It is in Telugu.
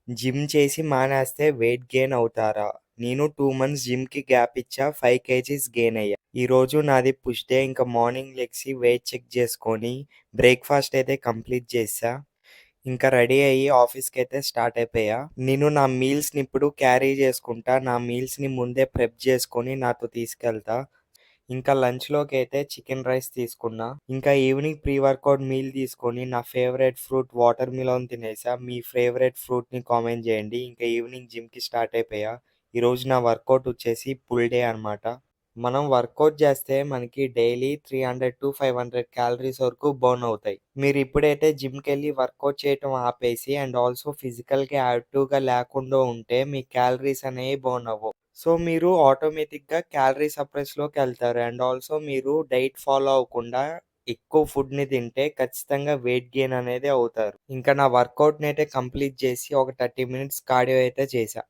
జిమ్ చేసి మానేస్తే వెయిట్ గెయిన్ అవుతారా? నేను 2 మంత్స్ జిమ్‌కి గ్యాప్ ఇచ్చా. 5 కేజీస్ గెయిన్ అయ్యా. ఈరోజు నాది పుష్ డే. ఇంకా మార్నింగ్ లెగిసి వెయిట్ చెక్ చేసుకొని, బ్రేక్‌ఫాస్ట్ అయితే కంప్లీట్ చేశా. ఇంకా రెడీ అయ్యి ఆఫీస్‌కైతే స్టార్ట్ అయిపోయా. నేను నా మీల్స్‌ని ఇప్పుడు క్యారీ చేసుకుంటా. నా మీల్స్‌ని ముందే ప్రెప్ చేసుకొని నాతో తీసుకెళ్తా. ఇంకా లంచ్‌లోకైతే చికెన్ రైస్ తీసుకున్నా. ఇంకా ఈవినింగ్ ప్రీ వర్కౌట్ మీల్ తీసుకొని నా ఫేవరెట్ ఫ్రూట్ వాటర్ మిలన్ తినేసా. మీ ఫేవరెట్ ఫ్రూట్‌ని కామెంట్ చేయండి. ఇంకా ఈవినింగ్ జిమ్‌కి స్టార్ట్ అయిపోయా. ఈరోజు నా వర్కౌట్ వచ్చేసి పుల్ డే అనమాట. మనం వర్కౌట్ చేస్తే మనకి డైలీ 300-500 క్యాలరీస్ వరకు బర్న్ అవుతాయి. మీరు ఇప్పుడైతే జిమ్‌కెళ్ళి వర్కౌట్ చేయటం ఆపేసి అండ్ ఆల్సో ఫిజికల్‌గా యాక్టివ్‌గా లేకుండా ఉంటే మీ క్యాలరీస్ అనేవి బర్న్ అవ్వవు. సో, మీరు ఆటోమేటిక్‌గా క్యాలరీ సప్రెస్‌లోకెళ్తారు. అండ్ ఆల్సో మీరు డైట్ ఫాలో అవ్వకుండా ఎక్కువ ఫుడ్‌ని తింటే ఖచ్చితంగా వెయిట్ గెయిన్ అనేది అవుతారు. ఇంకా నా వర్కౌట్‌నైతే కంప్లీట్ చేసి ఒక 30 మినిట్స్ కార్డియో అయితే చేశా.